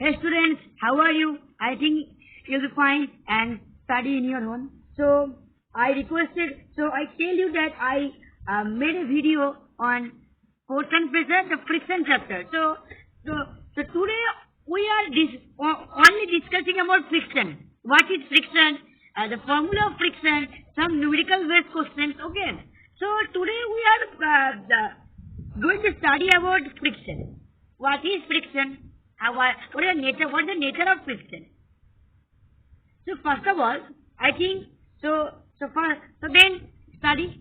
Hey students, how are you? I think you'll be fine and study in your home. So I tell you that I made a video on force and pressure, the friction chapter. So today we are only discussing about friction. What is friction? The formula of friction, some numerical based questions. Okay. So today we are going to study about friction. What is friction? What is the nature of friction? So first of all, I think then study.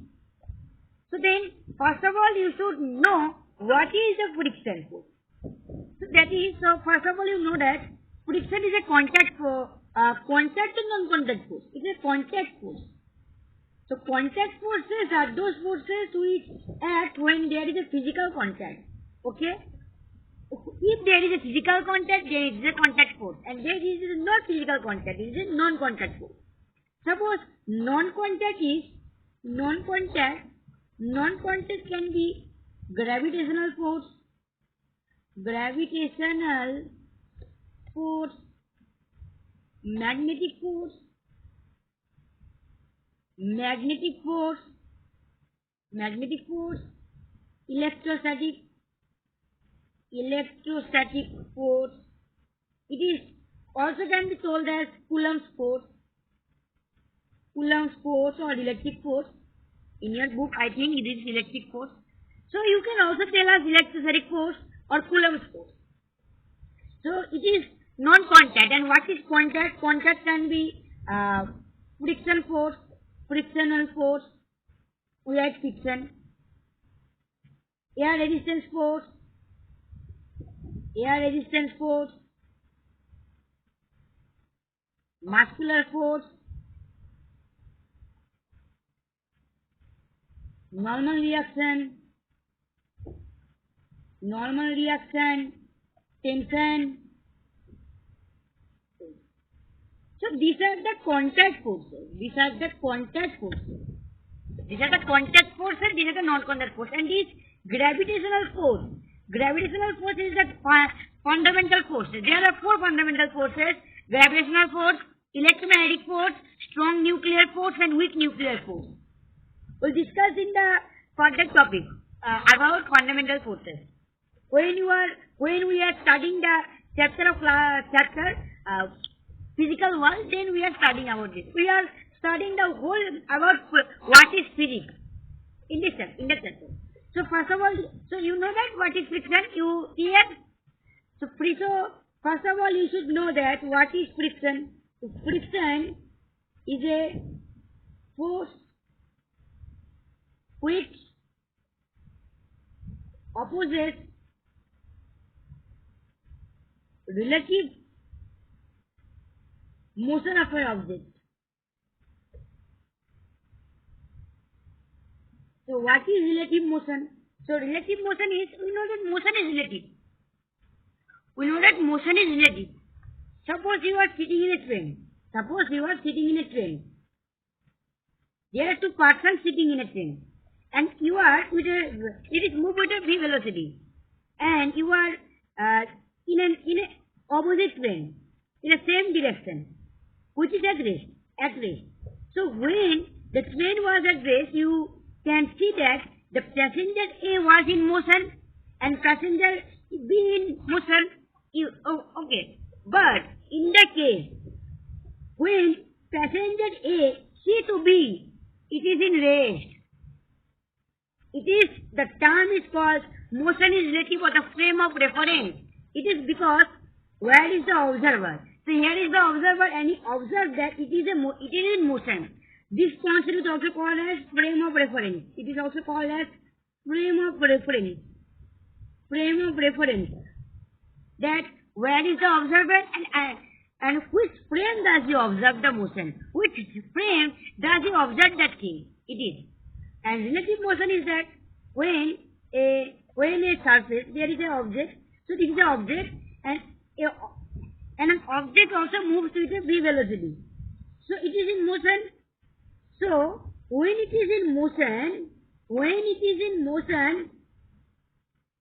So then first of all you should know what is a friction force. So first of all you know that friction is a contact to non-contact force. It is a contact force. So contact forces are those forces which act when there is a physical contact. Okay. If there is a physical contact, there is a contact force, and there is not physical contact, it is a non-contact force. Suppose non-contact can be gravitational force, magnetic force, electrostatic force. It is also can be told as Coulomb's force or electric force. In your book, I think it is electric force. So you can also tell us electrostatic force or Coulomb's force. So it is non-contact. And what is contact? Contact can be friction force, frictional force, we had friction, air resistance force, muscular force, normal reaction, tension. So these are the contact forces. These are the contact forces, these are the non-contact force. And this gravitational force is the fundamental force. There are four fundamental forces: gravitational force, electromagnetic force, strong nuclear force, and weak nuclear force. We'll discuss in the further topic about fundamental forces. When we are studying the chapter physical world, then we are studying about this. We are studying the whole about what is physics in this chapter. So first of all, so you know that what is friction? You clear? So first of all, you should know that what is friction. So friction is a force which opposes relative motion of an object. So what is relative motion? So relative motion is, we know that motion is relative. Suppose you are sitting in a train. There are two persons sitting in a train, and it is moved with a v velocity, and you are in an opposite train in the same direction, which is at rest. So when the train was at rest, you can see that the passenger A was in motion and passenger B in motion. Okay. But in the case when passenger A C to B, it is in rest. The term is called motion is relative of the frame of reference. It is because where is the observer? So here is the observer, and he observes that it is in motion. This concept is also called as frame of reference. That where is the observer and which frame does he observe the motion? Which frame does he observe that thing? It is. And relative motion is that when a surface, there is an object. So this is an object, and an object also moves with a v velocity. So it is in motion. So when it is in motion,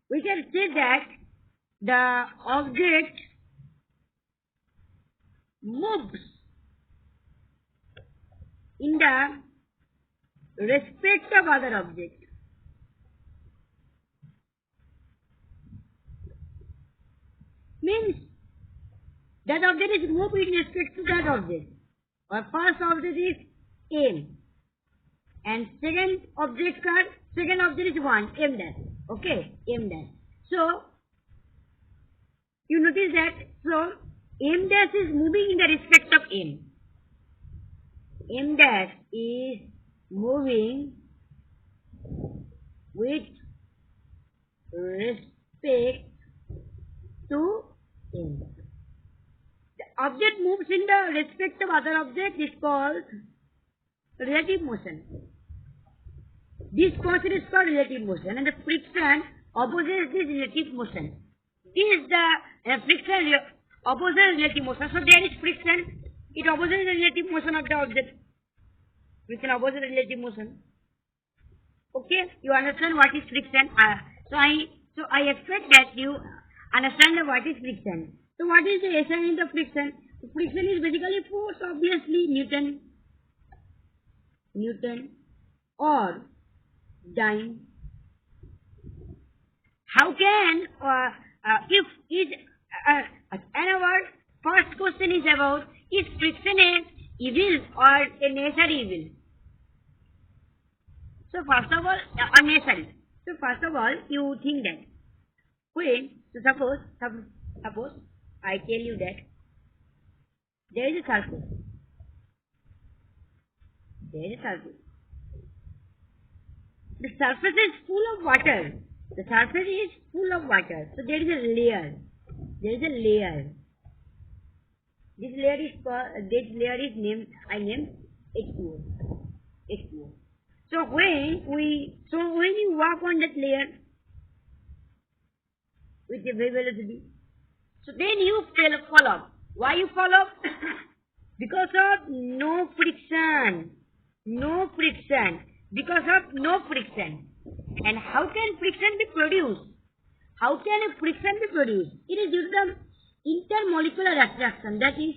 we can say that the object moves in the respect of other object. Means that object is moved in respect to that object. Our first object is M, and second object is 1, M dash. Okay, M dash. So you notice that M dash is moving in the respect of M. M dash is moving with respect to M. The object moves in the respect of other object is called relative motion. This motion is called relative motion, and the friction opposes this relative motion. This is the friction opposes relative motion. So there is friction. It opposes the relative motion of the object. Friction opposes relative motion. Okay, you understand what is friction? So I expect that you understand what is friction. So what is the essence of friction? Friction is basically force, obviously Newton or dyne. How can if is and our first question is about, is friction a evil or a nature evil? So first of all, unnecessary. So first of all, you think that when, so suppose I tell you that there is a surface. The surface is full of water. The surface is full of water. So there is a layer. This layer is named, I named H2O. So when you walk on that layer with a very velocity, so then you fall off. Why you fall off? Because of no friction. Because of no friction. And how can friction be produced? It is due to the intermolecular attraction. That is,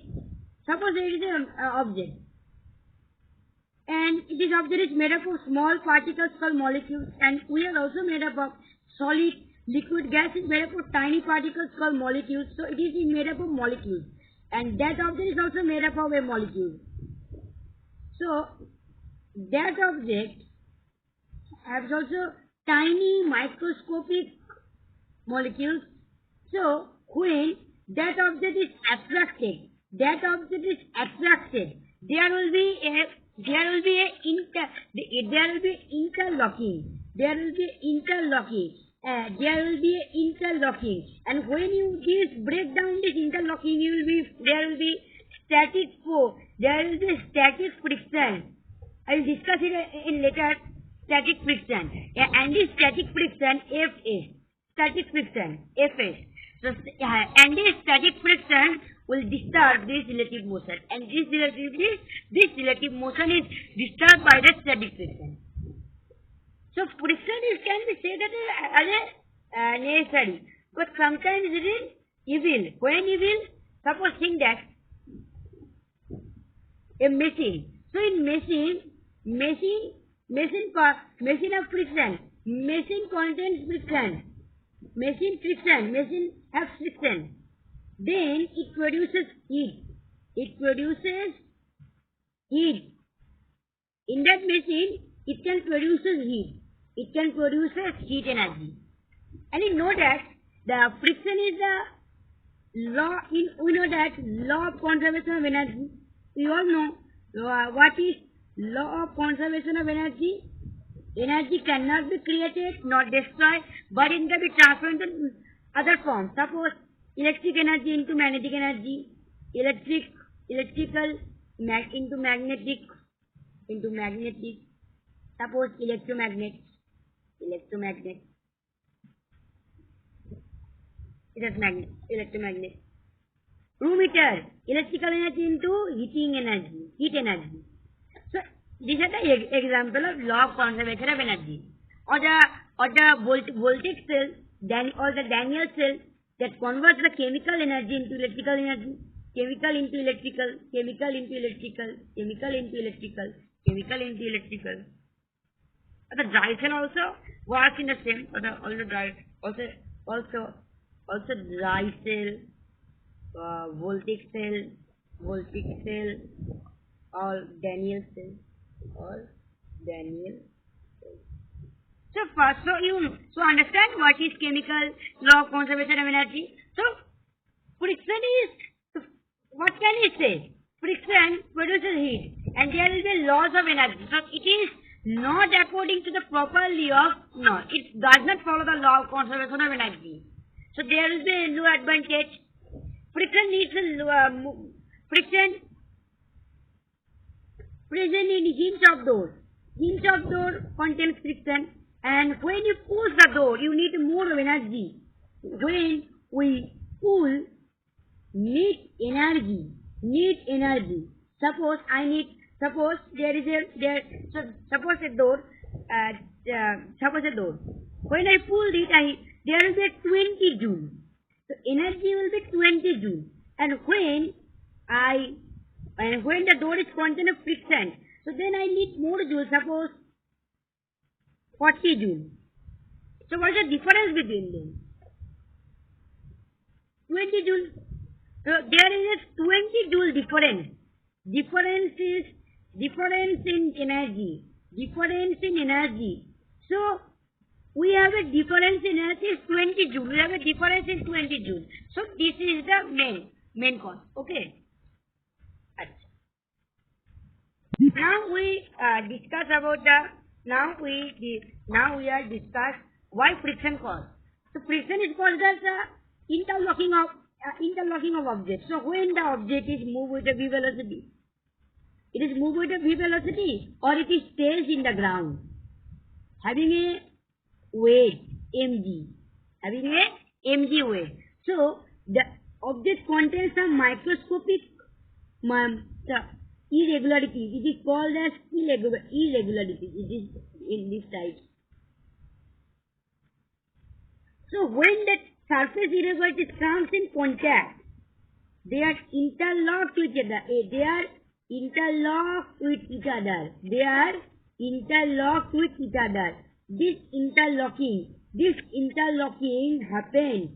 suppose there is an object, and this object is made up of small particles called molecules, and we are also made up of solid, liquid, gas is made up of tiny particles called molecules. So it is made up of molecules, and that object is also made up of a molecule. So that object has also tiny microscopic molecules. So when that object is attracted, there will be interlocking. And when you break down this interlocking, there will be static force. There will be static friction. I will discuss it in later. Static friction, and this static friction Fs. So and this static friction will disturb this relative motion, and this relative motion is disturbed by the static friction. So friction can be said as a necessary, but sometimes it is evil. When evil, suppose think that a machine. So in machine of friction. Machine contains friction. Machine has friction. Then it produces heat. In that machine, it can produce heat. Heat energy. And you know that the friction is the law. We know that law of conservation of energy. We all know what is law of conservation of energy. Energy cannot be created nor destroyed, but it can be transferred into other forms. Suppose electric energy into magnetic energy, electrical into magnetic. Suppose electromagnet. It is electromagnet. Room heater, electrical energy into heat energy. So these are the example of law of conservation of energy. Or the voltaic cell, or the Daniel cell that converts the chemical energy into electrical energy. chemical into electrical, chemical into electrical, chemical into electrical, chemical into electrical. The dry cell also works in the same, also dry, also dry cell, voltaic cell, all Daniel cell, all Daniel. So first, so understand what is chemical law of conservation of energy. So friction is, what can we say? Friction produces heat, and there will be laws of energy. So it is not according to the proper law of, no, it does not follow the law of conservation of energy. So there will be no advantage. Friction needs friction present in hinge of door. Hinge of door contains friction, and when you push the door, you need more energy. When we pull, need energy. Suppose suppose a door. When I pull it, there will be 20 joule. So energy will be 20 joule. And when the door is contained of friction, so then I need more joule. Suppose 40 joule. So what is the difference between them? 20 joule. So there is a 20 joule difference. Difference in energy. So we have a difference in energy is 20 joule. We have a difference in 20 joule. So this is the main cause. Okay. Now we discuss about now we are discuss why friction cause. So friction is called as interlocking of objects. So when the object is moved with a v velocity, it is moved with a v velocity, or it is stays in the ground, having a weight mg, weight. So the object contains some microscopic irregularities. It is called as irregularities. It is in this type. So when the surface irregularities comes in contact, they are interlocked with each other. This interlocking happens.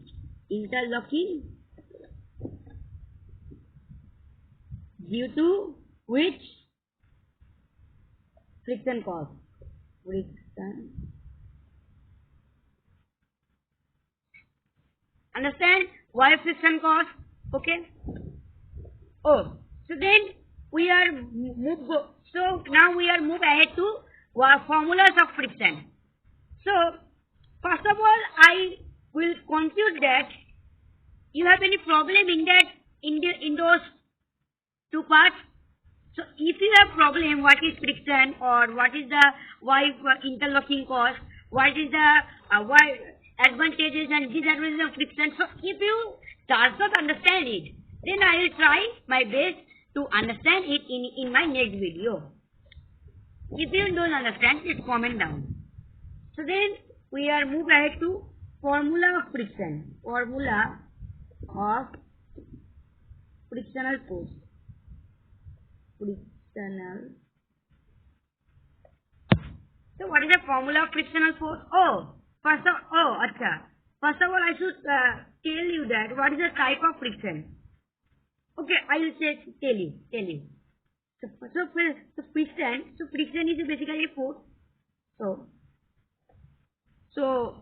Due to which friction cause? Understand why friction cause? Okay. Oh, so then we are now we are move ahead to formulas of friction. So first of all, I will conclude that you have any problem in that in those two parts. So if you have problem, what is friction, or what is the why interlocking cause, what is the why advantages and disadvantages of friction. So if you does not understand it, then I will try my best to understand it in my next video. If you don't understand, just comment down. So then we are move ahead to formula of friction. Formula of frictional force. So what is the formula of frictional force? First of all, I should tell you that what is the type of friction. Okay, I will tell you. So friction is basically a force. So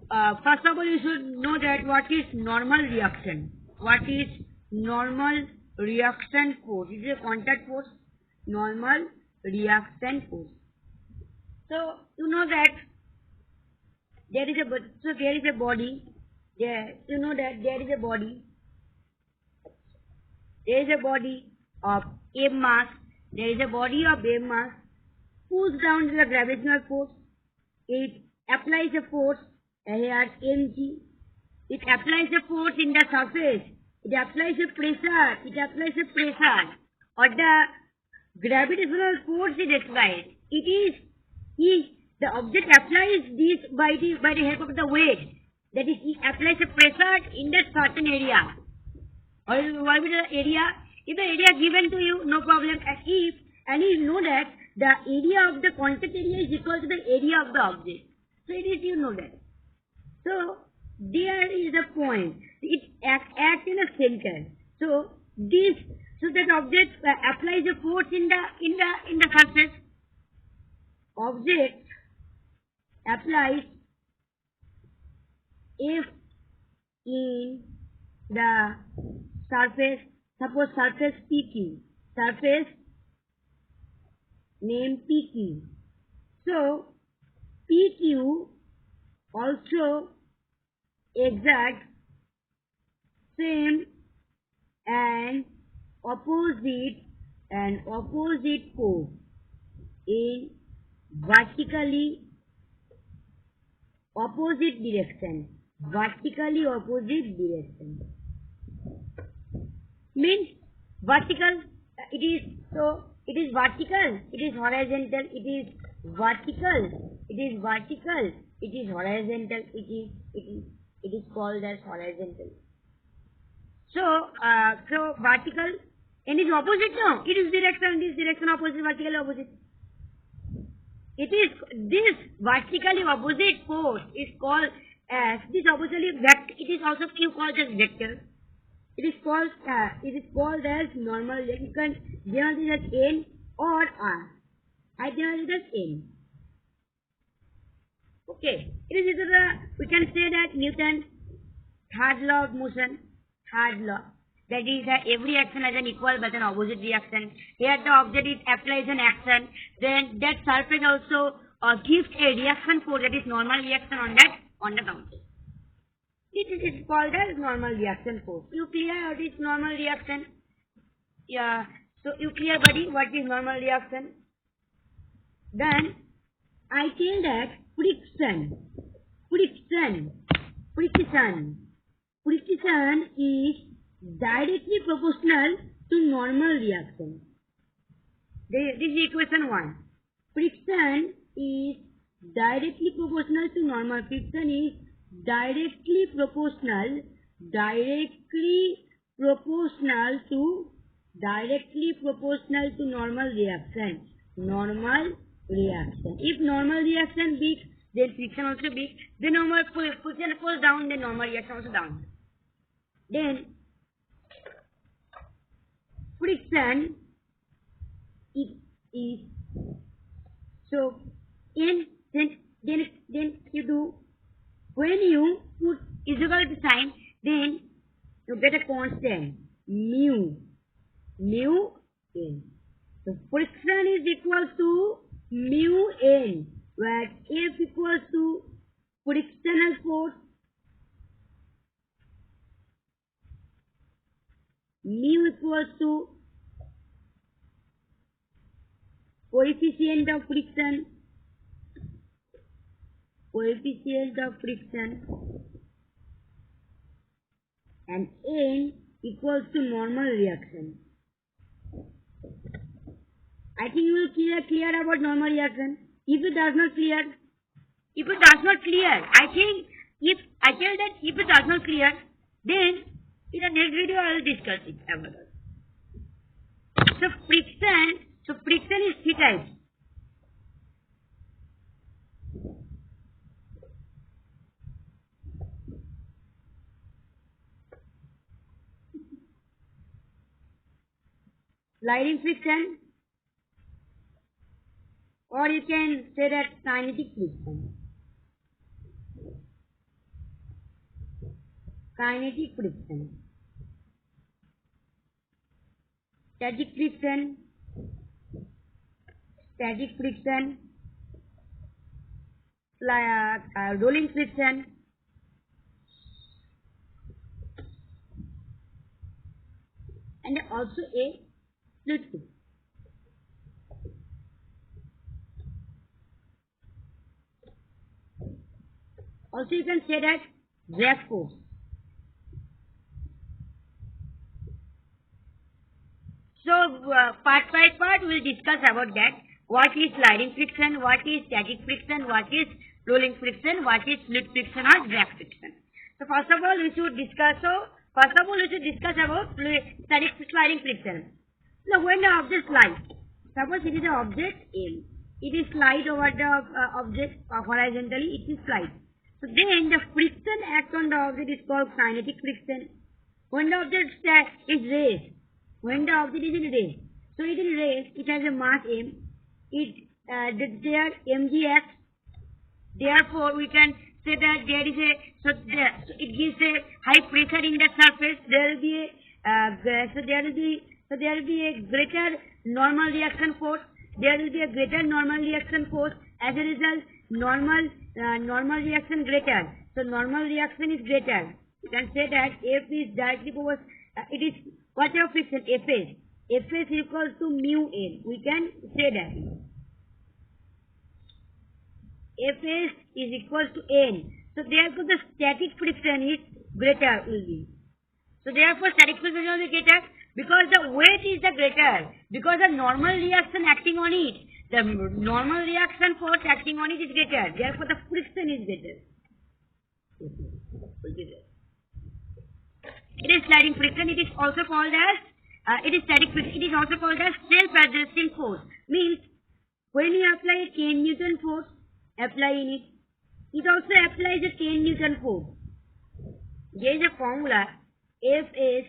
first of all, you should know that what is normal reaction. What is normal reaction force? It is a contact force. Normal reaction force. So you know that there is a body. There is a body. There is a body of M mass. There is a body of M mass. Pulls down the gravitational force. It applies a force here mg. It applies a force in the surface. It applies a pressure. Or the gravitational force is applied. The object applies this by the help of the weight. That is, it applies a pressure in the certain area. Or what is the area? If the area given to you, no problem. And you know that the area of the contact area is equal to the area of the object. So it is, you know that. So there is a point. It acts in a center. So that object applies a force in the surface. Object applies F in the surface. Suppose surface PQ. Surface name PQ. So PQ also exact same and opposite force in vertically opposite direction. Vertically opposite direction means vertical. It is vertical. It is horizontal. It is vertical. It is vertical. It is horizontal. It is called as horizontal. So vertical and is opposite. No, it is direction. This direction opposite. Vertically opposite. It is this vertically opposite force is called as this oppositely vector. It is also called as vector. It is called as normal. You can denote it as N or R. I denote it as N. Okay. It is we can say that Newton's third law of motion. Third law. That is every action has an equal but an opposite reaction. Here the object applies an action. Then that surface also gives a reaction force, that is normal reaction on the object. It is called as normal reaction force. You clear what is normal reaction? Yeah. So you clear, buddy, what is normal reaction? Then I tell that friction is directly proportional to normal reaction. This is equation 1. Friction is directly proportional to normal. Friction is directly proportional to normal reaction. If normal reaction big, then friction also big. Then normal friction falls down, then normal reaction also down. Then friction is so then you do, when you put is equal to sign, then you get a constant mu n. So friction is equal to mu n, where F equals to frictional force, mu equals to coefficient of friction, and n equals to normal reaction. I think you will clear about normal reaction. If it does not clear, I think if I tell that if it does not clear, then in the next video I will discuss it about it. So friction is three types. Sliding friction, or you can say that kinetic friction. Static friction, rolling friction, and also a fluid friction. Also you can say that drag force. So part by part we will discuss about that. What is sliding friction, what is static friction, what is rolling friction, what is fluid friction or drag friction. So first of all we should discuss First of all, we should discuss about static sliding friction. Now, when the object slides, suppose it is an object M, it is slide over the object horizontally, it is slide. So then the friction act on the object is called kinetic friction. When the object is raised, when the object is in raised, so it is raised, it has a mass M, there mg acts. Therefore, we can say that there is a, so it gives a high pressure in the surface. There will be a greater normal reaction force. There will be a greater normal reaction force. As a result, normal reaction greater. So normal reaction is greater. You can say that F is directly over. It is whatever friction Fs. Fs equals to mu N. We can say that Fs is equals to N. So therefore the static friction is greater will be. So therefore static friction will be greater because the weight is the greater. Because the normal reaction acting on it, the normal reaction force acting on it is greater. Therefore the friction is greater. It is sliding friction. It is also called as it is static friction. It is also called as self-adjusting force. Means when you apply a 10 Newton force, apply in it. It also applies a 10 Newton force. There is a formula Fs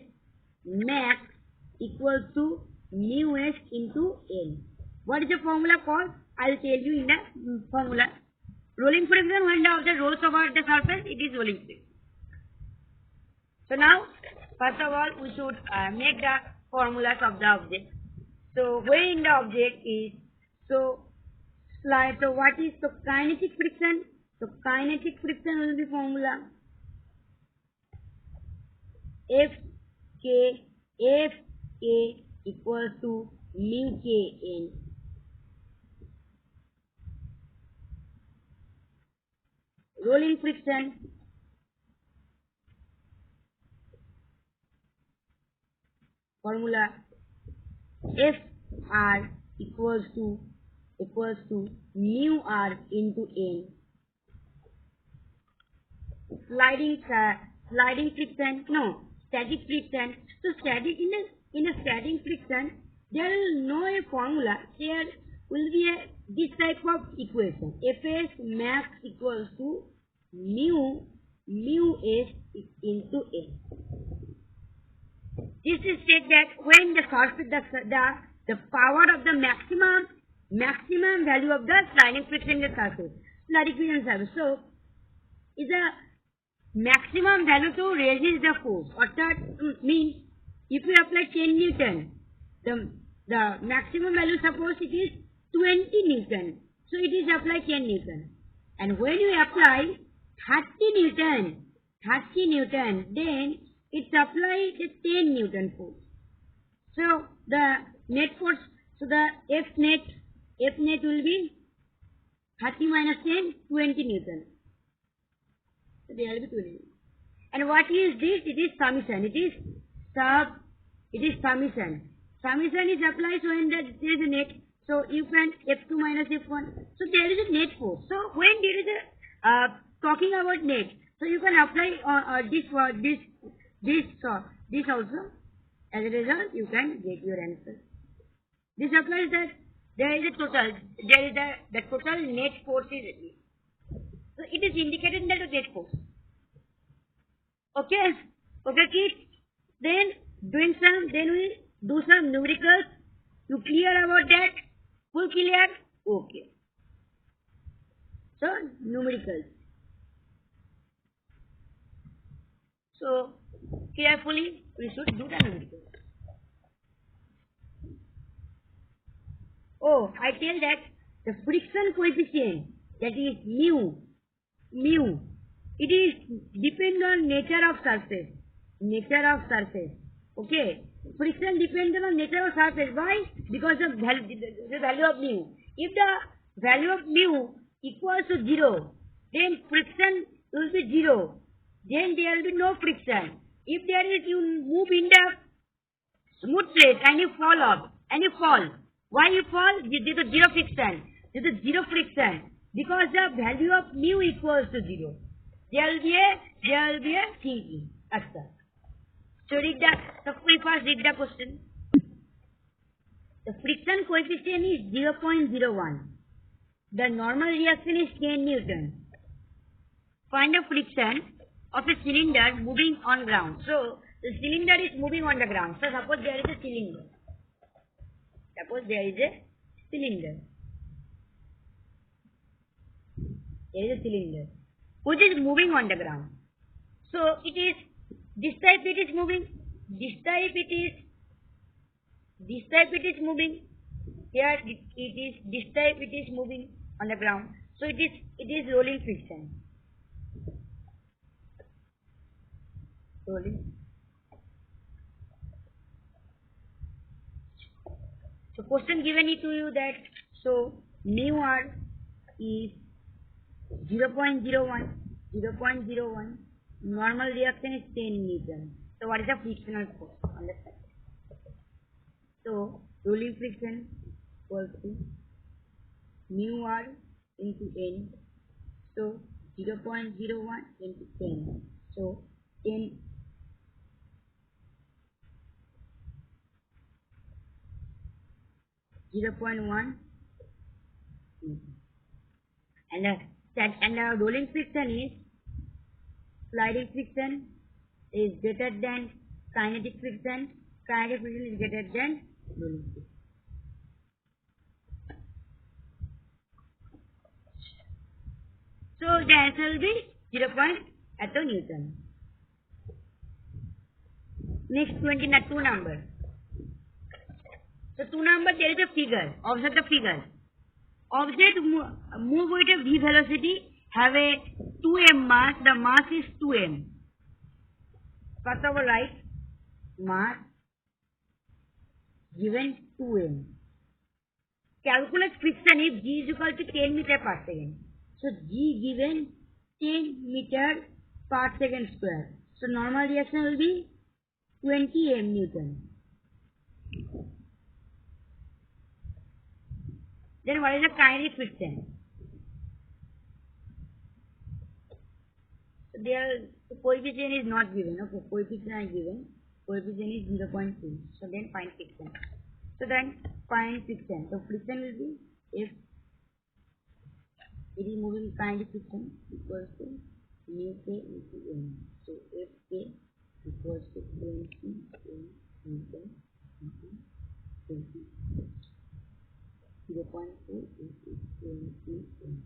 max equals to mu s into N. What is the formula called? I will tell you in the formula. Rolling friction, when the object rolls over the surface, it is rolling friction. So now, first of all, we should make the formulas of the object. So when the object is so what is the kinetic friction? So kinetic friction will be formula F K equals to mu K N. Rolling friction formula F R equals to mu R into N. Sliding friction, no, static friction. So static in a static friction, there is no a formula. There will be this type of equation. Fs max equals to mu s into N. This is said that when the surface, the power of the maximum value of the sliding friction in the surface, sliding friction surface. So is a maximum value to resist the force. Or that means if you apply 10 Newton, the maximum value suppose it is 20 Newton. So it is applied 10 Newton. And when you apply 30 Newton, then it's applied the 10 Newton force. So the net force, so the F net will be 30 minus 10, 20 Newton. So there will be 20. And what is this? It is summation. It is summation. Summation is applied when there is a net. So you can F2 minus F1. So there is a net force. So when there is a talking about net, so you can apply this also. As a result, you can get your answer. This applies that there is a total. There is the total net force is. So it is indicated in the net force. Okay, kids. Then we do some numericals. You clear about that? Full clear? Okay. So numericals. So carefully we should do the numericals. Oh, I tell that the friction coefficient, that is mu, it is depend on nature of surface. Okay, friction depends on nature of surface. Why? Because the value of mu. If the value of mu equals to 0, then friction will be 0. Then there will be no friction. If there is, you move in the smooth place and you fall off, and you fall. Why you fall? Due to zero friction. Because the value of mu equals to 0. There will be a thinking. Asta. So we first read the question. The friction coefficient is 0.01. The normal reaction is 10 Newton. Find the friction of a cylinder moving on ground. So the cylinder is moving on the ground. So suppose there is a cylinder. There is a cylinder which is moving on the ground. So it is this type it is moving. This type it is moving. Here it is this type it is moving on the ground. So it is rolling friction. Rolling. So question given it to you that so mu r is 0.01. Normal reaction is 10 Newton. So what is the frictional force on the side? So rolling friction equals to mu r into n. So 0.01 into 10. So 10 0.1 and the rolling friction is sliding friction is greater than kinetic friction. Kinetic friction is greater than rolling friction. So the answer will be 0.8 Newton. Next 2 number. So 2 number there is a figure. Observe the figure. Object move with a v velocity have a 2m mass. The mass is 2m. First of all, write mass given 2m. Calculate friction if g is equal to 10 meter per second. So g given 10 meter per second square. So normal reaction will be 20 m Newton. Then what is the kinetic friction? So there the coefficient is not given. Okay, coefficient is given. Coefficient is 0.2. So then find friction. So then find friction. So friction will be if it is moving kinetic friction equals to mu k into m. So if k equals to 20 m Newton into 20. 0.2 into 20 m.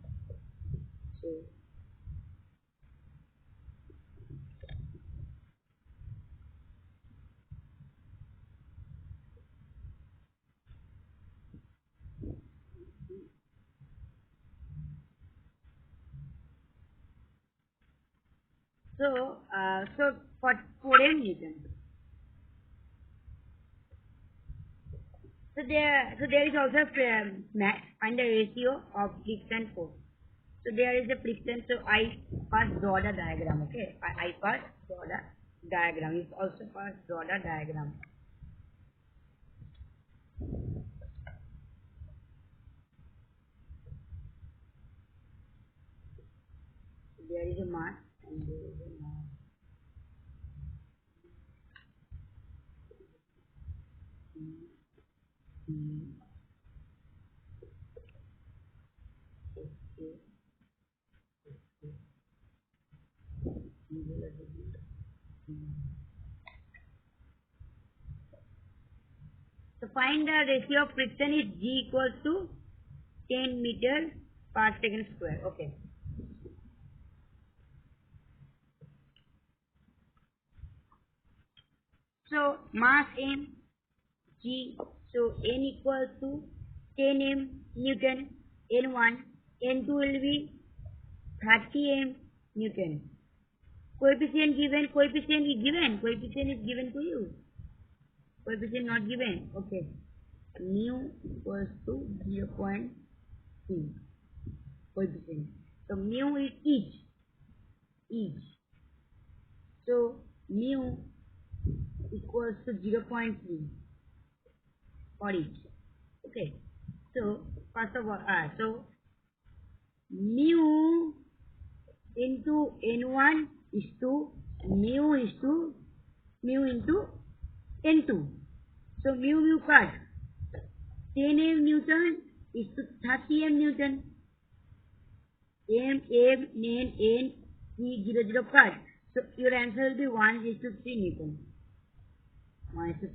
So for 4m Newton. So there is also find the ratio of friction force. So there is a friction. So I first draw the diagram. Okay, I first draw the diagram. You also first draw the diagram. There is a mass and there is a mass. So find the ratio of friction is G equals to 10 meter per second square. Okay. So mass M, G, so N equals to 10 m Newton, N1, N2 will be 30 m Newton. Coefficient given, coefficient is given to you. Coefficient not given. Okay. Mu equals to 0.2. Coefficient. So mu is each. So mu equals to 0.3 for each. Okay. So first of all, so mu into N1 is to mu is to mu into N2. So mu cut 10 m Newton is to 30 m Newton. M, N, 3, 0, 0 cut. So your answer will be 1 is to 3 Newton. 1 is to 3.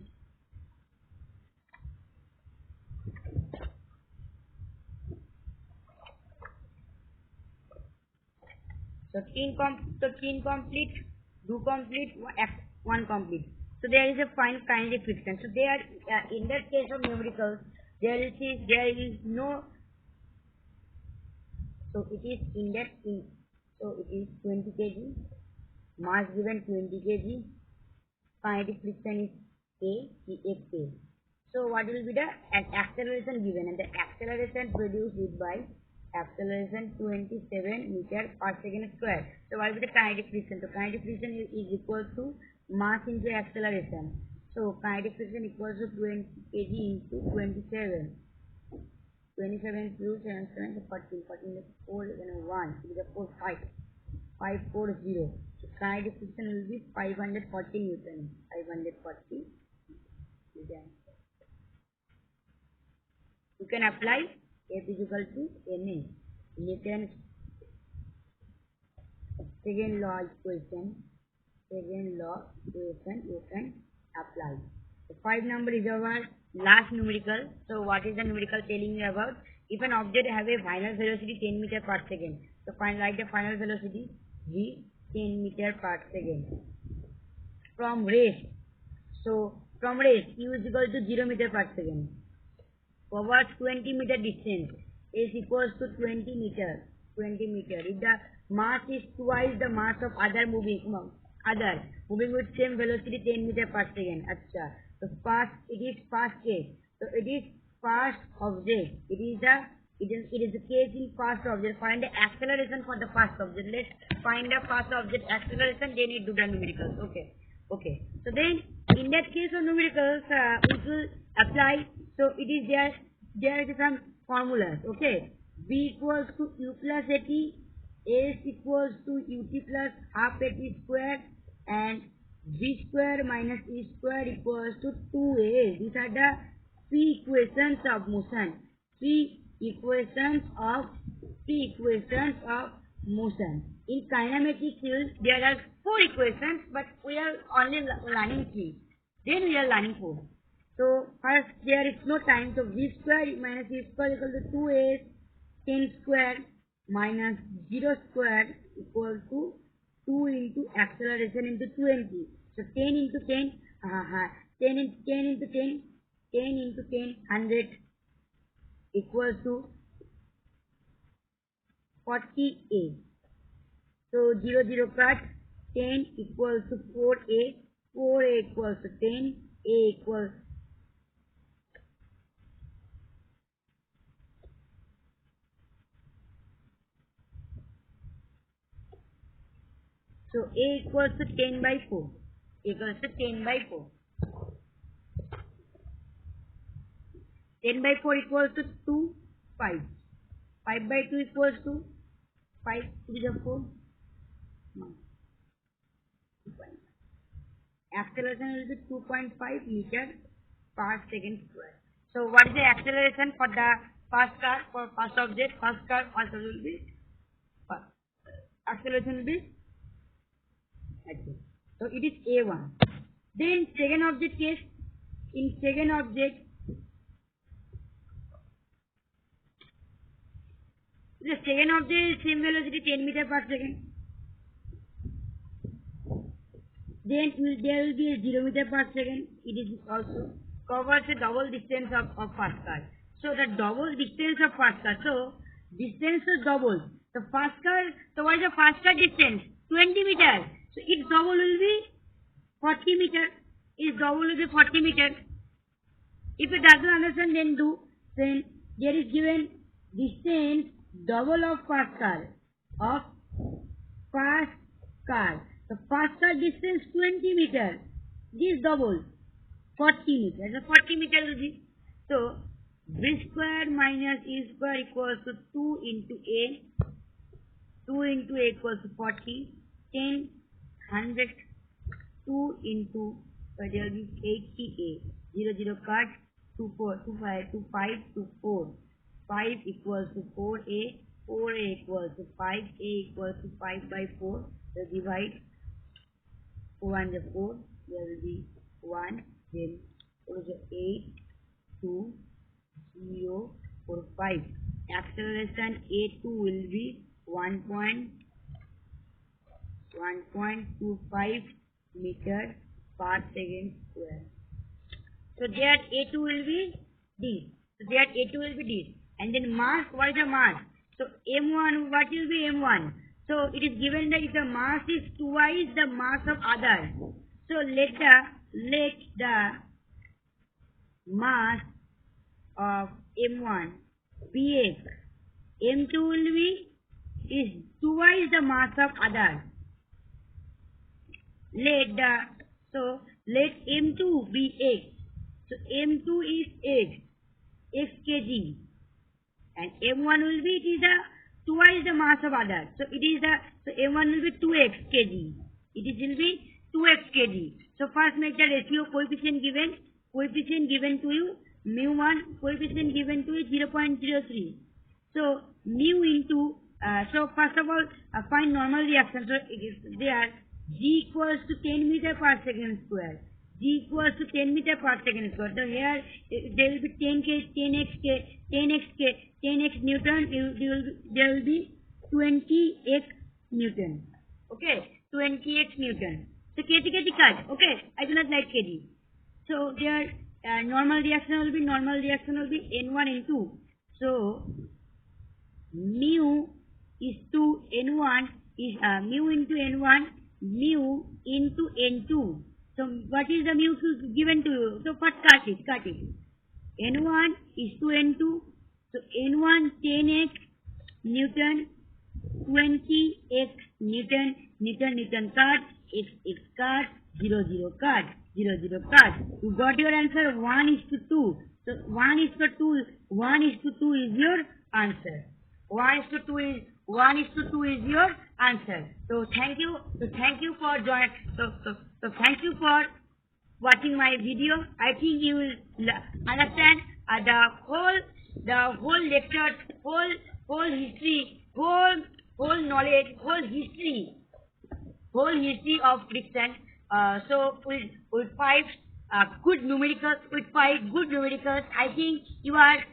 So 10 complete, 2 complete, 1 complete. So there is a fine kinetic friction. So there, in that case of numericals, there is no. So it is index in. So it is 20 kg. Mass given 20 kg. Kinetic friction is A. So what will be the acceleration given? And the acceleration produced is by acceleration 27 meter per second square. So what will be the kinetic friction? So kinetic friction is equal to mass into acceleration. So kinetic friction equals to 20 kg into 27. 27 plus 7, 7, 14, 14 4, 1, 4, 5, 540. So kinetic friction will be 540 Newton. 540 Newton. You can apply F is equal to NA. Newton's second law equation. You can apply. The 5 number is our last numerical. So what is the numerical telling you about? If an object have a final velocity 10 meter per second. So find like the final velocity v 10 meter per second. From rest. So from rest u is equal to 0 meter per second. Covers 20 meter distance is equals to 20 meter. If the mass is twice the mass of other moving with same velocity 10 meter per second. Achha. So it is fast case. So it is fast object. It is the case in fast object. Find the acceleration for the fast object. Let's find the fast object acceleration. Then we do the numericals. Okay. So then in that case of numericals, we will apply. So it is there is some formulas. Okay. B equals to U plus AT. S equals to UT plus half AT square, and V square minus E square equals to 2A. These are the 3 equations of motion. 3 equations of motion. In kinematic field, there are 4 equations, but we are only learning 3. Then we are learning 4. So first there is no time. So V square minus E square equal to 2A. 10 square minus 0 square equal to 2 into acceleration into 20. So 10 into 10, 10 into 10, 100 equals to 40A. So 0, 0 cut, 10 equals to 4A, 4A equals to 10, A equals. So A equals to 10 by 4. 10 by 4 equals to 2, 5. 5 by 2 equals to 5 to the 4. No. Acceleration will be 2.5 meter per second square. So what is the acceleration for the first car, for first object? First will be acceleration will be. So it is A1. Then second object case. In second object, the second object is same velocity 10 meter per second. Then there will be a 0 meter per second. It is also covers a double distance of first car. So the double distance of first car. So distance is double. The first car. So what is the first car distance? 20 meters. So its double will be 40 meter. Its double will be 40 meter. If it doesn't understand, then there is given distance double of first car. The first car distance 20 meter. This double 40 meter. So 40 meter will be. So V square minus E square equals to 2 into A. 2 into A equals to 40. 10, 100, 2 into So there will be 80A. 0, 0 cut. 2, 4, 2, 5, 2, 5, 2, 4. 5 equals to 4A. 4A equals to 5. A equals to 5 by 4. So divide 4 and the 4. There will be 1. Then 8, 2, 0, 4, 5. Acceleration A2 will be 1.25 meter per second square. So that A2 will be this. So that A2 will be this. And then mass, what is the mass? So M1, what will be M1? So it is given that if the mass is twice the mass of other. So let the mass of M1 be X. M2 will be is twice the mass of other. Let M2 be X. So M2 is X kg, and M1 will be twice the mass of other. So M1 will be 2x kg. Will be 2x kg. So first make the ratio coefficient given to you. Mu1 coefficient given to you 0.03. So mu into so first of all find normal reaction. So it is there G equals to 10 meter per second square. G equals to 10 meter per second square. So here there will be 10x Newton. There will be 20x Newton. Okay, 20x Newton. So kg cut. Okay, I do not like kg. So there normal reaction will be N1 N2. So mu is to N1 is mu into N1 mu into N2. So what is the mu given to you? So first cut it. N1 is to N2. So N1 10x Newton, 20x Newton cut, x cut, 0 cut. You got your answer 1:2. So 1:2 is your answer. 1:2 is your answer. So thank you for joining. So thank you for watching my video. I think you will understand the whole lecture, whole history, whole knowledge, whole history of friction. So with 5 good numericals, I think you are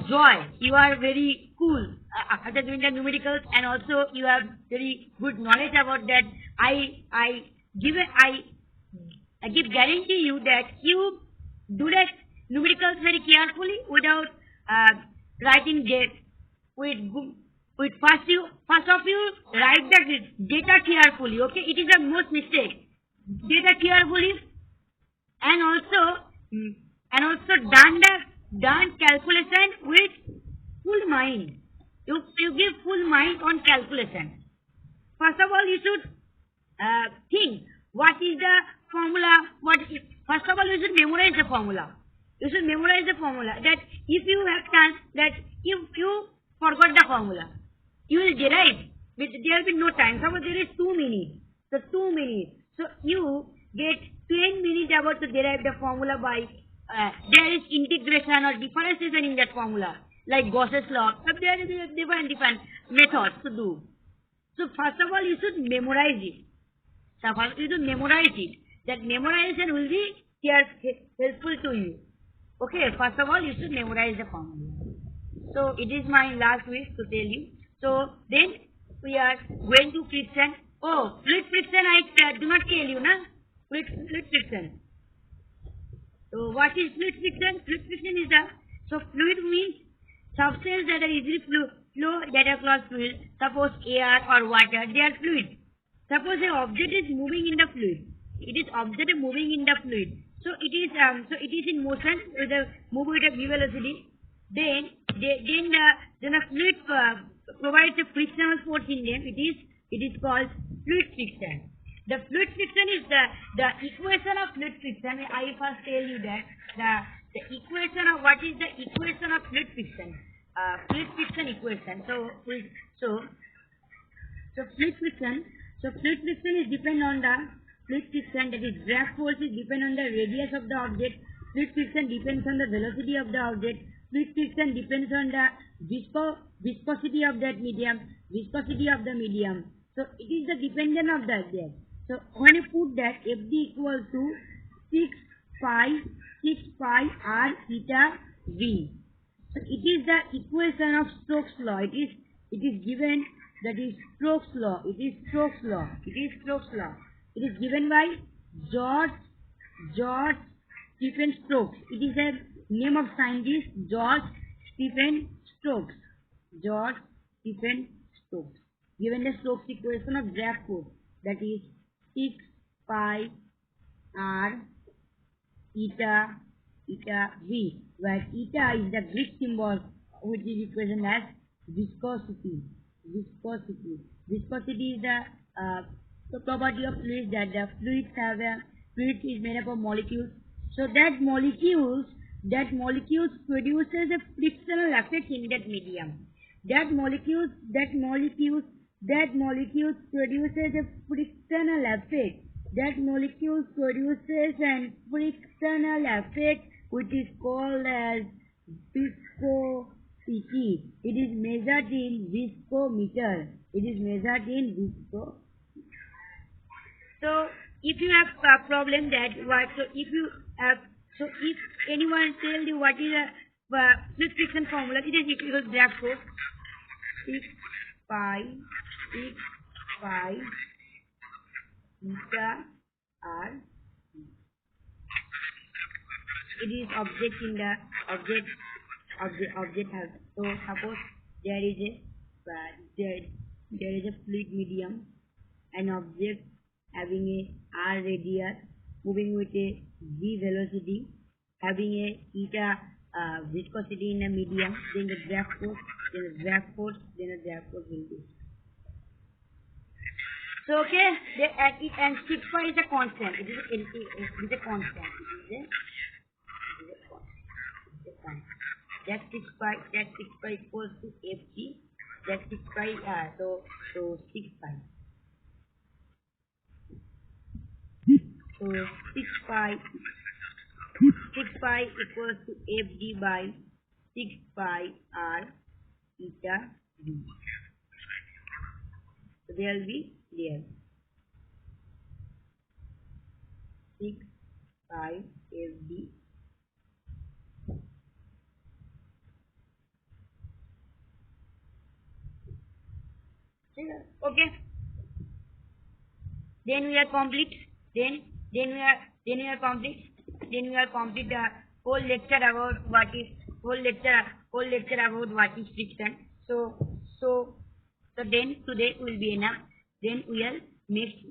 joy. You are very cool after doing the numericals, and also you have very good knowledge about that. I give guarantee you that you do that numericals very carefully without writing date. With first of you write the data carefully. Okay, it is the most mistake. Data carefully, and also done calculation with full mind. You give full mind on calculation. First of all, you should think what is the formula. First of all, you should memorize the formula. That if you have chance, that if you forgot the formula, you will derive. There will be no time. Suppose there is 2 minutes. So 2 minutes. So you get 10 minutes about to derive the formula by there is integration or differentiation in that formula, like Gauss's law. So there is different methods to do. So first of all, you should memorize it. That memorization will be helpful to you. Okay, first of all, you should memorize the formula. So it is my last wish to tell you. So then we are going to friction. Oh, fluid friction I do not tell you, na? Fluid friction. So what is fluid friction? Fluid friction is fluid means substance that are easily flow that are called fluid. Suppose air or water, they are fluid. Suppose an object is moving in the fluid. So it is in motion with a move with a v velocity. Then a fluid provides a frictional force in them. It is called fluid friction. The fluid friction is the equation of fluid friction. I first tell you that the equation of what is the equation of fluid friction? Fluid friction equation. So fluid friction is depend on the fluid friction, that is drag force, is depend on the radius of the object. Fluid friction depends on the velocity of the object. Fluid friction depends on the viscosity of that medium. Viscosity of the medium. So it is the dependent of that there. So when you put that, Fd equals to 6 pi r theta v. So it is the equation of Stokes law. It is given, that is Stokes law. It is Stokes law. It is Stokes law. It is given by George Stephen Stokes. It is a name of scientist, George Stephen Stokes. George Stephen Stokes. Given the Stokes equation of drag force, that is 6 pi r eta v, where eta is the Greek symbol which is represented as viscosity. Viscosity is the property of fluids, that the fluid is made up of molecules. So that molecules produces a frictional effect in that medium. That molecules produces a frictional effect. That molecule produces an frictional effect which is called as viscosity. It is measured in viscometer. So if you have a problem that if anyone tell you what is a fluid friction formula, it is equal to drag force 6 pi eta r. It is object in the object has. So suppose there is a fluid medium, an object having a r radius, moving with a v velocity, having a eta viscosity in a medium, then the drag force will be. So okay, and 6 pi is a constant. It is a constant. That 6 pi equals to Ft. That 6 pi so 6 pi. So 6 pi equals to Fd by 6 pi r eta v. So there will be there 6 pi Fd. Okay. Then we are complete. Then we are complete the whole lecture about what is friction. So then today will be enough. Then we will next